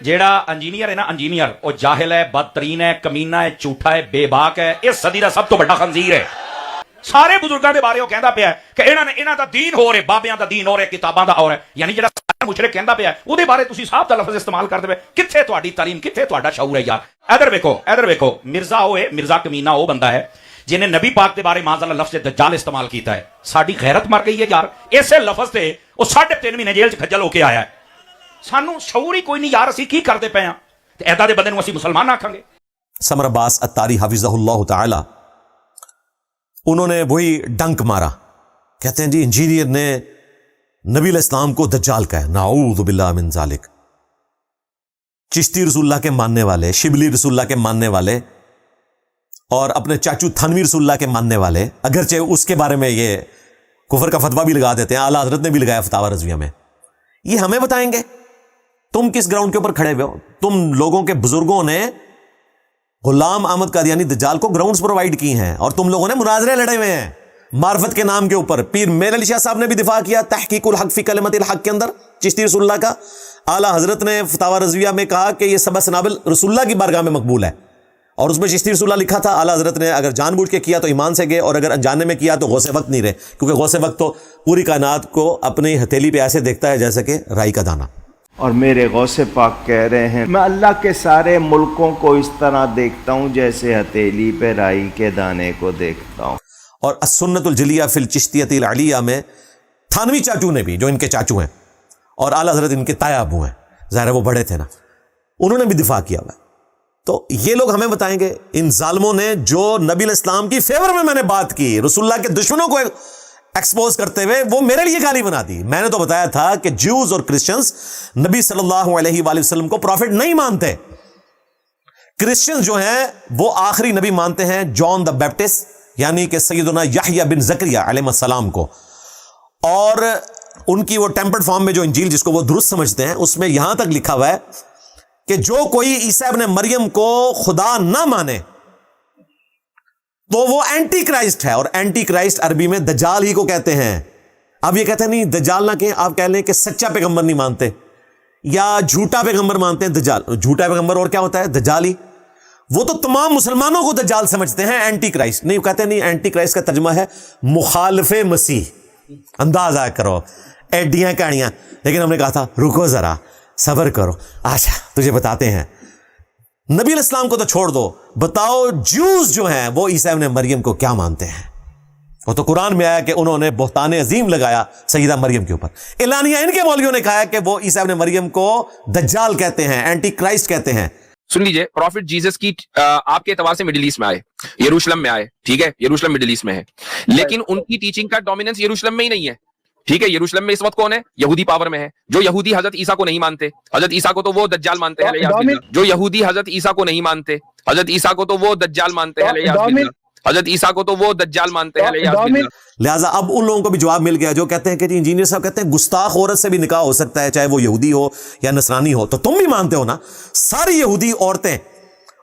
جیڑا انجینئر ہے نا انجینئر وہ جاہل ہے, بدترین ہے, کمینہ ہے, جھوٹا ہے, بے باک ہے, اس صدی دا سب تو بڑا خنزیر ہے. سارے بزرگاں دے بارے وہ کہندا پیا ہے کہ انہاں دا دین ہو رہے, بابیاں دا دین ہو رہے, کتاباں دا ہو رہا ہے. یعنی جڑا مشرک کہندا پیا ہے او دے بارے تسی صاحب دا لفظ استعمال کردے پے. کتھے تہاڈی تعلیم, کتھے تہاڈا شعور ہے یار؟ ادھر ویکھو مرزا ہوئے, مرزا کمینہ وہ بندہ ہے جنہیں نبی پاک دے بارے معاذ اللہ لفظ دجال استعمال کیتا ہے. ساڈی غیرت مر گئی ہے یار اسے لفظ تے. وہ 3.5 مہینے جیل چ کھجل ہو کے آیا ہے. سانو شعور ہی کوئی نہیں یار, اسی کی کردے پے ہاں تے ایدا دے بندے نوں اسی مسلمان آکھاں گے. ثمر عباس اتاری حفظہ اللہ تعالی, انہوں نے وہی ڈنک مارا, کہتے ہیں جی انجینئر نے نبی علیہ السلام کو دجال کہا. نعوذ باللہ من ذالک. چشتی رسول اللہ کے ماننے والے, شبلی رسول اللہ کے ماننے والے اور اپنے چاچو تھانوی رسول اللہ کے ماننے والے, اگرچہ اس کے بارے میں یہ کفر کا فتویٰ بھی لگا دیتے ہیں, اعلیٰ حضرت نے بھی لگایا فتاوی رضویہ میں, یہ ہمیں بتائیں گے؟ تم کس گراؤنڈ کے اوپر کھڑے ہوئے ہو؟ تم لوگوں کے بزرگوں نے غلام احمد قادیانی دجال کو گراؤنڈز پرووائڈ کی ہیں اور تم لوگوں نے مناظرے لڑے ہوئے ہیں معرفت کے نام کے اوپر. پیر میر علی شاہ صاحب نے بھی دفاع کیا تحقیق الحق فی کلمت الحق کے اندر چشتی رسول اللہ کا. اعلیٰ حضرت نے فتاوی رضویہ میں کہا کہ یہ سبع سنابل رسول اللہ کی بارگاہ میں مقبول ہے, اور اس میں چشتی رسول اللہ لکھا تھا. اعلیٰ حضرت نے اگر جان بوجھ کے کیا تو ایمان سے گئے, اور اگر انجانے میں کیا تو غوث وقت نہیں رہے, کیونکہ غوث وقت تو پوری کائنات کو اپنی ہتھیلی پہ ایسے دیکھتا ہے جیسے کہ رائی کا دانہ. اور میرے غوث پاک کہہ رہے ہیں میں اللہ کے سارے ملکوں کو اس طرح دیکھتا ہوں جیسے ہتھیلی پہ رائی کے دانے کو دیکھتا ہوں. اور السنت الجلیہ فی الچشتیۃ العلیہ میں تھانوی چاچو نے بھی, جو ان کے چاچو ہیں اور اعلیٰ حضرت ان کے تایا ابو ہیں, ظاہر ہے وہ بڑے تھے نا, انہوں نے بھی دفاع کیا ہوا ہے. تو یہ لوگ ہمیں بتائیں گے ان ظالموں نے جو نبی علیہ السلام کی فیور میں نے بات کی, رسول اللہ کے دشمنوں کو ایکسپوز کرتے ہوئے, وہ میرے لیے گالی بنا دی. میں نے تو بتایا تھا کہ جیوز اور کرسچنز نبی صلی اللہ علیہ وآلہ وسلم کو پروفٹ نہیں مانتے. کرسچنز جو ہیں وہ آخری نبی مانتے ہیں جان دا بیپٹسٹ, یعنی کہ سیدنا یحییٰ بن زکریا علیہ السلام کو, اور ان کی وہ ٹیمپرڈ فارم میں جو انجیل جس کو وہ درست سمجھتے ہیں اس میں یہاں تک لکھا ہوا ہے کہ جو کوئی عیسیٰ ابن مریم کو خدا نہ مانے تو وہ اینٹی کرائسٹ ہے, اور اینٹی کرائسٹ عربی میں دجال ہی کو کہتے ہیں. اب یہ کہتے ہیں نہیں دجال نہ کہیں, آپ کہہ لیں کہ سچا پیغمبر نہیں مانتے یا جھوٹا پیغمبر مانتے ہیں. دجال جھوٹا پیغمبر اور کیا ہوتا ہے؟ دجال ہی. وہ تو تمام مسلمانوں کو دجال سمجھتے ہیں, اینٹی کرائسٹ نہیں. کہتے ہیں نہیں, اینٹی کرائسٹ کا ترجمہ ہے مخالف مسیح. انداز آیا کرو, ایڈیاں کہانیاں. لیکن ہم نے کہا تھا رکو ذرا, صبر کرو, اچھا تجھے بتاتے ہیں. نبی علیہ السلام کو تو چھوڑ دو, بتاؤ جوز جو ہیں وہ عیسیٰ ابن مریم کو کیا مانتے ہیں؟ وہ تو قرآن میں آیا کہ انہوں نے بہتان عظیم لگایا سیدہ مریم کے اوپر. اعلانیہ ان کے مولویوں نے کہا کہ وہ عیسیٰ ابن مریم کو دجال کہتے ہیں, اینٹی کرائسٹ کہتے ہیں. سن لیجئے, پروفٹ جیزس کی آپ کے اعتبار سے مڈل ایسٹ میں آئے, یروشلم میں آئے, ٹھیک ہے, یروشلم مڈل ایسٹ میں ہے, لیکن ان کی ٹیچنگ کا ڈومیننس یروشلم میں ہی نہیں ہے, ٹھیک ہے. یروشلم میں اس وقت کون ہے؟ یہودی پاور میں ہے. جو یہودی حضرت عیسیٰ کو نہیں مانتے, حضرت عیسیٰ کو تو وہ دجال مانتے ہیں. جو یہودی حضرت عیسیٰ کو نہیں مانتے, حضرت عیسیٰ کو تو وہ دجال مانتے ہیں. حضرت عیسیٰ کو تو وہ دجال مانتے ہیں. لہٰذا اب ان لوگوں کو بھی جواب مل گیا جو کہتے ہیں کہ جی انجینئر صاحب کہتے ہیں گستاخ عورت سے بھی نکاح ہو سکتا ہے, چاہے وہ یہودی ہو یا نصرانی ہو. تو تم بھی مانتے ہو نا, ساری یہودی عورتیں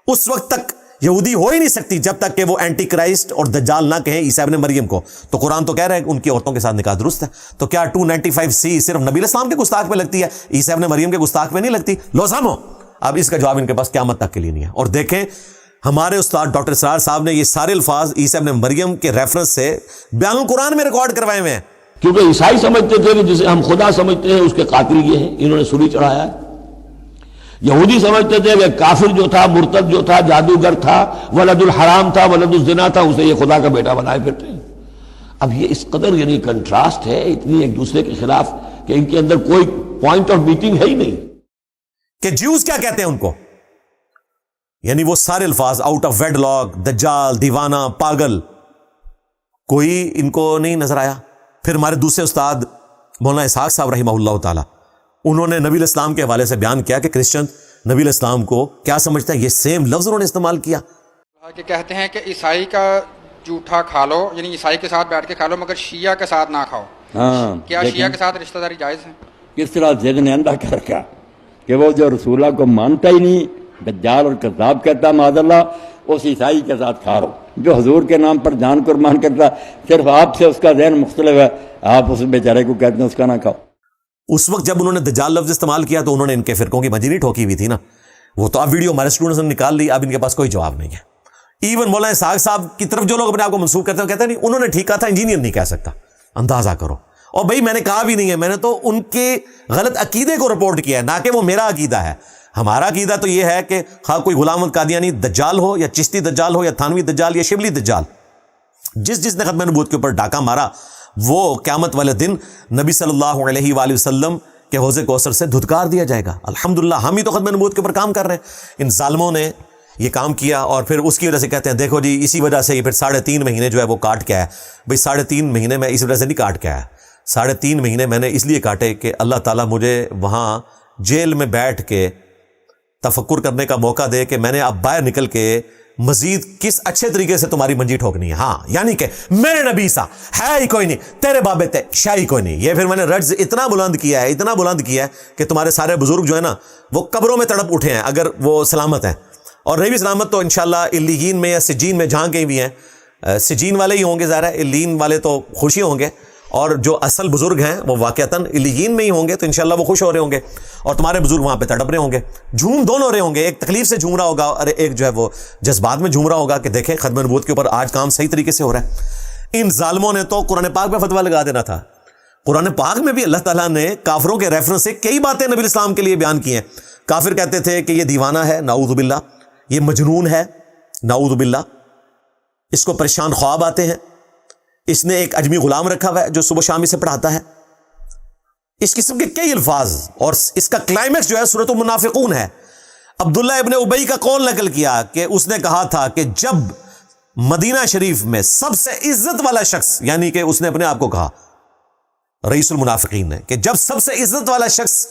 اس وقت تک یہودی ہو ہی نہیں سکتی جب تک کہ وہ اینٹی کرائسٹ اور دجال نہ کہیں عیسیٰ ابن مریم کو. تو قرآن تو کہہ رہا ہے کہ ان کی عورتوں کے ساتھ نکاح درست ہے. تو کیا 295C صرف نبی علیہ السلام کے گستاخ پہ لگتی ہے, عیسیٰ ابن مریم کے گستاخ پہ نہیں لگتی؟ لو سامو, اب اس کا جواب ان کے پاس قیامت تک کے لیے نہیں ہے. اور دیکھیں ہمارے استاد ڈاکٹر اسرار صاحب نے یہ سارے الفاظ عیسیٰ ابن مریم کے ریفرنس سے بیان القرآن میں ریکارڈ کروائے ہوئے ہیں. کیونکہ عیسائی سمجھتے تھے کہ جسے ہم خدا سمجھتے ہیں اس کے قاتل یہ ہیں, انہوں نے سولی چڑھایا ہے. یہودی سمجھتے تھے کہ کافر جو تھا, مرتد جو تھا, جادوگر تھا, ولد الحرام تھا, ولد الزنا تھا, اسے یہ خدا کا بیٹا بنائے پھرتے ہیں. اب یہ اس قدر یعنی کنٹراسٹ ہے اتنی ایک دوسرے کے خلاف کہ ان کے اندر کوئی پوائنٹ آف میٹنگ ہے ہی نہیں. کہ جیوز کیا کہتے ہیں ان کو, یعنی وہ سارے الفاظ آؤٹ آف ویڈ لاک, دجال, دیوانہ, پاگل, کوئی ان کو نہیں نظر آیا. پھر ہمارے دوسرے استاد مولانا اسحاق صاحب رحمہ اللہ تعالی, انہوں نے نبی علیہ السلام کے حوالے سے بیان کیا کہ کرسچن نبی علیہ السلام کو کیا سمجھتا ہے. یہ سیم لفظ انہوں نے استعمال کیا کہ کہتے ہیں کہ عیسائی کا جھوٹا کھا لو, یعنی عیسائی کے ساتھ بیٹھ کے کھا لو مگر شیعہ کے ساتھ نہ کھاؤ. کیا شیعہ کے ساتھ رشتہ داری جائز ہے؟ کس طرح ذہن نے اندھا کر رکھا کہ وہ جو رسول اللہ کو مانتا ہی نہیں, دجال اور کذاب کہتا معاذ اللہ, اس عیسائی کے ساتھ کھا رہو جو حضور کے نام پر جان قربان کرتا. صرف آپ سے اس کا ذہن مختلف ہے, آپ اس بیچارے کو کہتے ہیں اس کا نہ کھاؤ. اس وقت جب انہوں نے دجال لفظ استعمال کیا تو انہوں نے ان کے فرقوں کی منجی نہیں ٹھوکی ہوئی تھی نا. وہ تو اب ویڈیو ہمارے اسٹوڈنٹس نے نکال لی, اب ان کے پاس کوئی جواب نہیں ہے. ایون مولانا اسحاق صاحب کی طرف جو لوگ اپنے آپ کو منسوخ کرتے ہیں کہتے ہیں نہیں انہوں نے ٹھیک کہا تھا, انجینئر نہیں کہہ سکتا. اندازہ کرو. اور بھائی میں نے کہا بھی نہیں ہے, میں نے تو ان کے غلط عقیدے کو رپورٹ کیا ہے, نہ کہ وہ میرا عقیدہ ہے. ہمارا عقیدہ تو یہ ہے کہ خواہ کوئی غلام احمد قادیانی دجال ہو یا چشتی دجال ہو یا تھانوی دجال یا شبلی دجال, جس نے ختم نبوت کے اوپر ڈاکہ مارا وہ قیامت والے دن نبی صلی اللہ علیہ وآلہ وسلم کہ حوض کوثر سے دھتکار دیا جائے گا. الحمدللہ ہم ہی تو ختم نبوت کے اوپر کام کر رہے ہیں. ان ظالموں نے یہ کام کیا اور پھر اس کی وجہ سے کہتے ہیں دیکھو جی اسی وجہ سے یہ پھر 3.5 مہینے جو ہے وہ کاٹ کے آیا. بھئی 3.5 مہینے میں اس وجہ سے نہیں کاٹ کے آیا, 3.5 مہینے میں نے اس لیے کاٹے کہ اللہ تعالیٰ مجھے وہاں جیل میں بیٹھ کے تفکر کرنے کا موقع دے کہ میں نے اب باہر نکل کے مزید کس اچھے طریقے سے تمہاری منجی ٹھوکنی ہے. ہاں یعنی کہ میرے نبی سا ہے ہی کوئی نہیں, تیرے بابے تے شاہی کوئی نہیں. یہ پھر میں نے رڈز اتنا بلند کیا ہے کہ تمہارے سارے بزرگ جو ہے نا وہ قبروں میں تڑپ اٹھے ہیں اگر وہ سلامت ہیں, اور نہیں بھی سلامت تو انشاءاللہ علیین میں یا سجین میں جہاں کہیں بھی ہیں, سجین والے ہی ہوں گے ظاہر ہے, علیین والے تو خوشی ہوں گے, اور جو اصل بزرگ ہیں وہ واقعتاً علیین میں ہی ہوں گے تو انشاءاللہ وہ خوش ہو رہے ہوں گے, اور تمہارے بزرگ وہاں پہ تڑپ رہے ہوں گے, جھوم دونوں رہے ہوں گے. ایک تکلیف سے جھوم رہا ہوگا اور ایک جو ہے وہ جذبات میں جھوم رہا ہوگا کہ دیکھیں ختم نبوت کے اوپر آج کام صحیح طریقے سے ہو رہا ہے. ان ظالموں نے تو قرآن پاک پہ فتویٰ لگا دینا تھا. قرآن پاک میں بھی اللہ تعالیٰ نے کافروں کے ریفرنس سے کئی باتیں نبی اسلام کے لیے بیان کی ہیں. کافر کہتے تھے کہ یہ دیوانہ ہے, نعوذ باللہ, یہ مجنون ہے, نعوذ باللہ, اس کو پریشان خواب آتے ہیں, اس نے ایک اجمی غلام رکھا ہوا ہے جو صبح شام اسے پڑھاتا ہے. اس قسم کے کئی الفاظ, اور اس کا کلائمیکس جو ہے سورۃ المنافقون ہے. عبداللہ ابن ابی کا قول نقل کیا کہ اس نے کہا تھا کہ جب مدینہ شریف میں سب سے عزت والا شخص, یعنی کہ اس نے اپنے آپ کو کہا رئیس المنافقین نے, کہ جب سب سے عزت والا شخص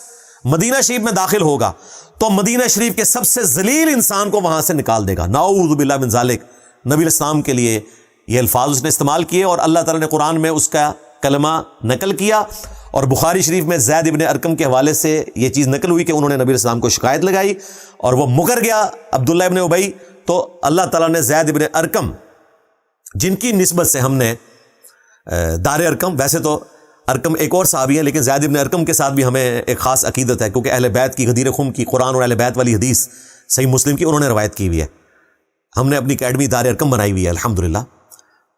مدینہ شریف میں داخل ہوگا تو مدینہ شریف کے سب سے ذلیل انسان کو وہاں سے نکال دے گا. نعوذ باللہ من ذالک. نبی الاسلام کے لیے یہ الفاظ اس نے استعمال کیے, اور اللہ تعالیٰ نے قرآن میں اس کا کلمہ نقل کیا. اور بخاری شریف میں زید ابن ارقم کے حوالے سے یہ چیز نقل ہوئی کہ انہوں نے نبی الاسلام کو شکایت لگائی اور وہ مکر گیا عبداللہ ابن ابی. تو اللہ تعالیٰ نے زید ابن ارقم, جن کی نسبت سے ہم نے دار ارقم, ویسے تو ارقم ایک اور صحابی ہیں لیکن زید ابن ارقم کے ساتھ بھی ہمیں ایک خاص عقیدت ہے, کیونکہ اہل بیت کی غدیر خم کی قرآن اور اہل بیت والی حدیث صحیح مسلم کی انہوں نے روایت کی ہوئی ہے. ہم نے اپنی اکیڈمی دار ارقم بنائی ہوئی ہے الحمدللہ.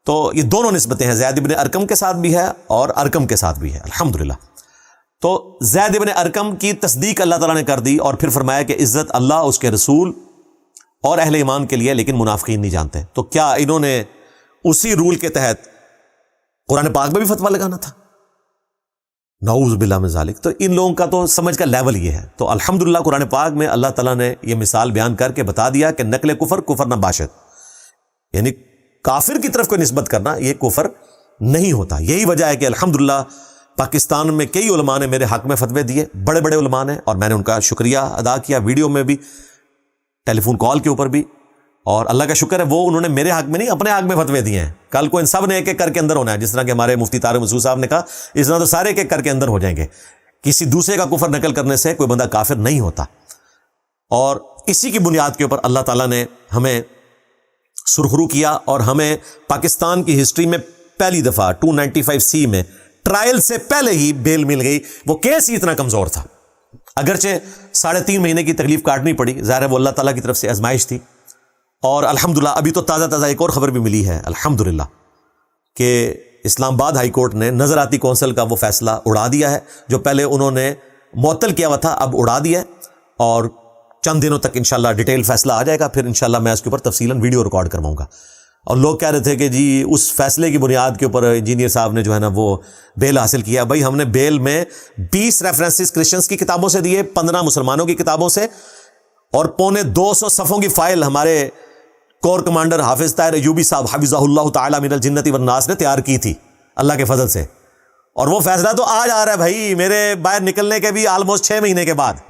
تو یہ دونوں نسبتیں ہیں, زید ابن ارقم کے ساتھ بھی ہے اور ارقم کے ساتھ بھی ہے الحمدللہ. تو زید ابن ارقم کی تصدیق اللہ تعالیٰ نے کر دی, اور پھر فرمایا کہ عزت اللہ, اس کے رسول اور اہل ایمان کے لیے, لیکن منافقین نہیں جانتے. تو کیا انہوں نے اسی رول کے تحت قرآن پاک میں بھی فتویٰ لگانا تھا؟ نعوذ باللہ من ذالک. تو ان لوگوں کا تو سمجھ کا لیول یہ ہے. تو الحمدللہ قرآن پاک میں اللہ تعالیٰ نے یہ مثال بیان کر کے بتا دیا کہ نقل کفر نہ باشد, یعنی کافر کی طرف کوئی نسبت کرنا یہ کفر نہیں ہوتا. یہی وجہ ہے کہ الحمدللہ پاکستان میں کئی علماء نے میرے حق میں فتوے دیے, بڑے بڑے علماء نے, اور میں نے ان کا شکریہ ادا کیا, ویڈیو میں بھی, ٹیلی فون کال کے اوپر بھی. اور اللہ کا شکر ہے وہ انہوں نے میرے حق میں نہیں اپنے حق میں فتوے دیے ہیں. کل کو ان سب نے ایک ایک کر کے اندر ہونا ہے, جس طرح کہ ہمارے مفتی طارق مسعود صاحب نے کہا, اس طرح تو سارے ایک ایک کر کے اندر ہو جائیں گے. کسی دوسرے کا کفر نقل کرنے سے کوئی بندہ کافر نہیں ہوتا. اور اسی کی بنیاد کے اوپر اللہ تعالیٰ نے ہمیں سرخرو کیا, اور ہمیں پاکستان کی ہسٹری میں پہلی دفعہ 295C میں ٹرائل سے پہلے ہی بیل مل گئی. وہ کیس ہی اتنا کمزور تھا, اگرچہ 3.5 مہینے کی تکلیف کاٹنی پڑی, ظاہر ہے وہ اللہ تعالیٰ کی طرف سے آزمائش تھی. اور الحمدللہ ابھی تو تازہ ایک اور خبر بھی ملی ہے الحمدللہ کہ اسلام آباد ہائی کورٹ نے نظر آتی کونسل کا وہ فیصلہ اڑا دیا ہے, جو پہلے انہوں نے معطل کیا ہوا تھا اب اڑا دیا ہے, اور چند دنوں تک انشاءاللہ ڈیٹیل فیصلہ آ جائے گا. پھر انشاءاللہ میں اس کے اوپر تفصیلاً ویڈیو ریکارڈ کرواؤں گا. اور لوگ کہہ رہے تھے کہ جی اس فیصلے کی بنیاد کے اوپر انجینئر صاحب نے جو ہے نا وہ بیل حاصل کیا. بھائی ہم نے بیل میں 20 ریفرنسز کرسچنس کی کتابوں سے دیے, 15 مسلمانوں کی کتابوں سے, اور 250 صفحوں کی فائل ہمارے کور کمانڈر حافظ طاہر ایوبی صاحب حفظہ اللہ تعالی من الجنت والناس نے تیار کی تھی اللہ کے فضل سے. اور وہ فیصلہ تو آج آ رہا ہے بھائی, میرے باہر نکلنے کے بھی آلموسٹ 6 مہینے کے بعد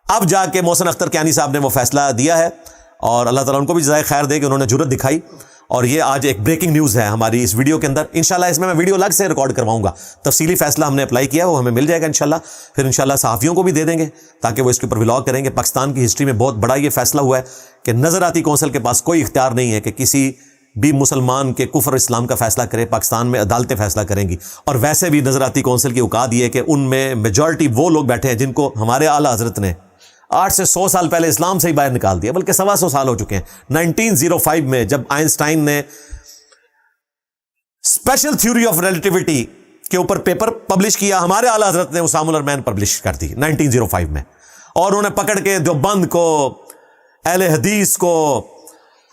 اب جا کے محسن اختر کیانی صاحب نے وہ فیصلہ دیا ہے, اور اللہ تعالیٰ ان کو بھی جزائے خیر دے کہ انہوں نے جرت دکھائی. اور یہ آج ایک بریکنگ نیوز ہے ہماری اس ویڈیو کے اندر. انشاءاللہ اس میں ویڈیو الگ سے ریکارڈ کرواؤں گا. تفصیلی فیصلہ ہم نے اپلائی کیا, وہ ہمیں مل جائے گا انشاءاللہ. پھر انشاءاللہ صحافیوں کو بھی دے دیں گے تاکہ وہ اس کے اوپر ولاگ کریں گے. پاکستان کی ہسٹری میں بہت بڑا یہ فیصلہ ہوا ہے کہ نظر آتی کونسل کے پاس کوئی اختیار نہیں ہے کہ کسی بھی مسلمان کے کفر اسلام کا فیصلہ کرے، پاکستان میں عدالتیں فیصلہ کریں گی. اور ویسے بھی نظراتی کونسل کی اوقات یہ ہے کہ ان میں میجورٹی وہ لوگ بیٹھے ہیں جن کو ہمارے اعلیٰ حضرت نے 8 سے 100 سال پہلے اسلام سے ہی باہر نکال دیا، بلکہ 125 سال ہو چکے ہیں. 1905 میں جب آئنسٹائن نے اسپیشل تھیوری آف ریلیٹیوٹی کے اوپر پیپر پبلش کیا، ہمارے اعلیٰ حضرت نے اسام الارمین پبلش کر دی 1905 میں، اور انہوں نے پکڑ کے دیوبند کو، اہل حدیث کو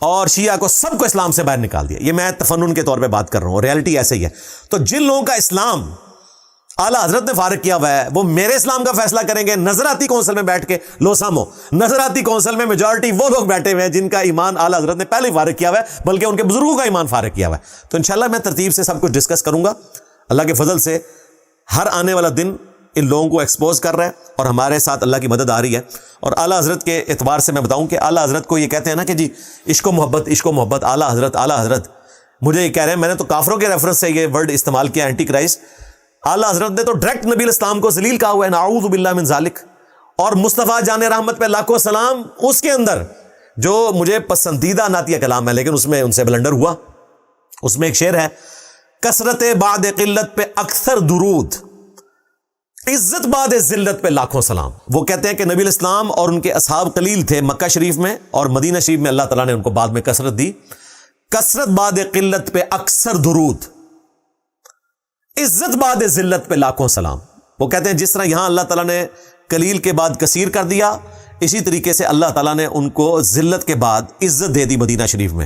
اور شیعہ کو، سب کو اسلام سے باہر نکال دیا. یہ میں تفنن کے طور پہ بات کر رہا ہوں، ریالٹی ایسے ہی ہے. تو جن لوگوں کا اسلام اعلیٰ حضرت نے فارغ کیا ہوا ہے وہ میرے اسلام کا فیصلہ کریں گے نظراتی کونسل میں بیٹھ کے. لو سامو، نظراتی کونسل میں میجورٹی وہ لوگ بیٹھے ہوئے ہیں جن کا ایمان اعلیٰ حضرت نے پہلے ہی فارغ کیا ہوا ہے، بلکہ ان کے بزرگوں کا ایمان فارغ کیا ہوا ہے. تو انشاءاللہ میں ترتیب سے سب کچھ ڈسکس کروں گا. اللہ کے فضل سے ہر آنے والا دن ان لوگوں کو ایکسپوز کر رہا ہے اور ہمارے ساتھ اللہ کی مدد آ رہی ہے. اور اعلیٰ حضرت کے اعتبار سے میں بتاؤں کہ اعلیٰ حضرت کو یہ کہتے ہیں نا کہ جی عشق و محبت، عشق و محبت، اعلیٰ حضرت، اعلیٰ حضرت. مجھے یہ کہہ رہے ہیں، میں نے تو کافروں کے ریفرنس سے یہ ورڈ استعمال کیا، اینٹی کرائسٹ. اعلیٰ حضرت نے تو ڈائریکٹ نبی الاسلام کو ذلیل کہا ہوا ہے، نعوذ باللہ من ذالک. اور مصطفیٰ جان رحمت پہ لاکھوں سلام، اس کے اندر جو مجھے پسندیدہ نعتیہ کلام ہے لیکن اس میں ان سے بلنڈر ہوا. اس میں ایک شعر ہے، کثرت بعد قلت پہ اکثر درود، عزت بعد ذلت پہ لاکھوں سلام. وہ کہتے ہیں کہ نبی الاسلام اور ان کے اصحاب قلیل تھے مکہ شریف میں، اور مدینہ شریف میں اللہ تعالیٰ نے ان کو بعد میں کثرت دی. کثرت بعد قلت پہ اکثر درود، عزت بعد ذلت پہ لاکھوں سلام. وہ کہتے ہیں جس طرح یہاں اللہ تعالیٰ نے قلیل کے بعد کثیر کر دیا، اسی طریقے سے اللہ تعالیٰ نے ان کو ذلت کے بعد عزت دے دی مدینہ شریف میں.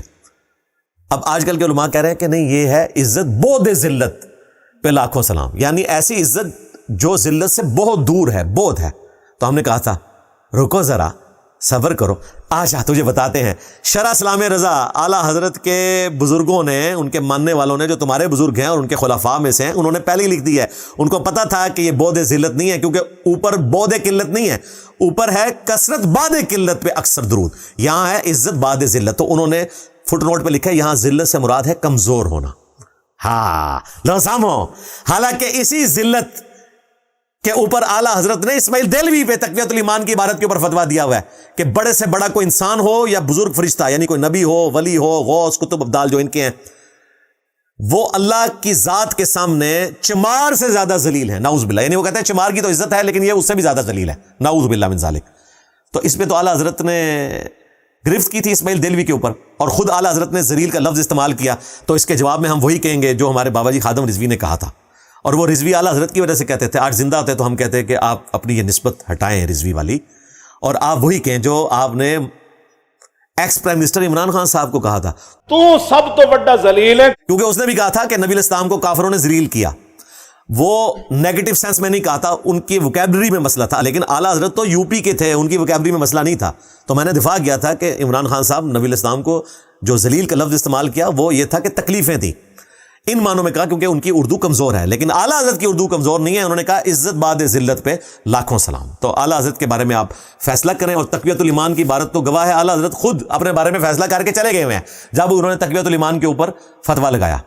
اب آج کل کے علماء کہہ رہے ہیں کہ نہیں، یہ ہے عزت بودھ ذلت پہ لاکھوں سلام، یعنی ایسی عزت جو ذلت سے بہت دور ہے، بودھ ہے. تو ہم نے کہا تھا رکو ذرا، صبر کرو، آجا تجھے بتاتے ہیں. شرح سلام رضا اعلیٰ حضرت کے بزرگوں نے، ان کے ماننے والوں نے جو تمہارے بزرگ ہیں اور ان کے خلفاء میں سے ہیں، انہوں نے پہلے ہی لکھ دی ہے. ان کو پتا تھا کہ یہ بودھ ذلت نہیں ہے، کیونکہ اوپر بودھ قلت نہیں ہے، اوپر ہے کثرت بعد قلت پہ اکثر درود، یہاں ہے عزت بعد ذلت. تو انہوں نے فٹ نوٹ پہ لکھا ہے یہاں ذلت سے مراد ہے کمزور ہونا. ہاں لو سامو، حالانکہ اسی ذلت کہ اوپر اعلیٰ حضرت نے اسماعیل دہلوی پہ تقویۃ الایمان کی عبارت کے اوپر فتویٰ دیا ہوا ہے کہ بڑے سے بڑا کوئی انسان ہو یا بزرگ فرشتہ، یعنی کوئی نبی ہو، ولی ہو، غوث، کتب، ابدال جو ان کے ہیں، وہ اللہ کی ذات کے سامنے چمار سے زیادہ ذلیل ہے، نعوذ باللہ. یعنی وہ کہتے ہیں چمار کی تو عزت ہے لیکن یہ اس سے بھی زیادہ ذلیل ہے، نعوذ باللہ من ذالک. تو اس پہ تو اعلیٰ حضرت نے گرفت کی تھی اسماعیل دہلوی کے اوپر، اور خود اعلیٰ حضرت نے ذلیل کا لفظ استعمال کیا. تو اس کے جواب میں ہم وہی کہیں گے جو ہمارے بابا جی خادم رضوی نے کہا تھا، اور وہ رضوی اعلیٰ حضرت کی وجہ سے کہتے تھے. آج زندہ ہوتے تو ہم کہتے ہیں کہ آپ اپنی یہ نسبت ہٹائیں رضوی والی، اور آپ وہی کہیں جو آپ نے ex prime minister Imran Khan صاحب کو کہا تھا، تو سب تو بڑا ذلیل ہے. کیونکہ اس نے بھی کہا تھا کہ نبی الاسلام کو کافروں نے ذلیل کیا. وہ نیگیٹو سینس میں نہیں کہا تھا، ان کی وکیبلری میں مسئلہ تھا. لیکن اعلیٰ حضرت تو یو پی کے تھے، ان کی وکیبلری میں مسئلہ نہیں تھا. تو میں نے دفاع کیا تھا کہ عمران خان صاحب نبی الاسلام کو جو ذلیل کا لفظ استعمال کیا وہ یہ تھا کہ تکلیفیں تھیں، ان معنوں میں کہا کیونکہ ان کی اردو کمزور ہے. لیکن اعلیٰ حضرت کی اردو کمزور نہیں ہے. انہوں نے کہا عزت بعد ذلت پہ لاکھوں سلام. تو اعلیٰ حضرت کے بارے میں آپ فیصلہ کریں. اور تقویۃ الایمان کی عبارت تو گواہ ہے، اعلیٰ حضرت خود اپنے بارے میں فیصلہ کر کے چلے گئے ہوئے ہیں جب انہوں نے تقویۃ الایمان کے اوپر فتویٰ لگایا.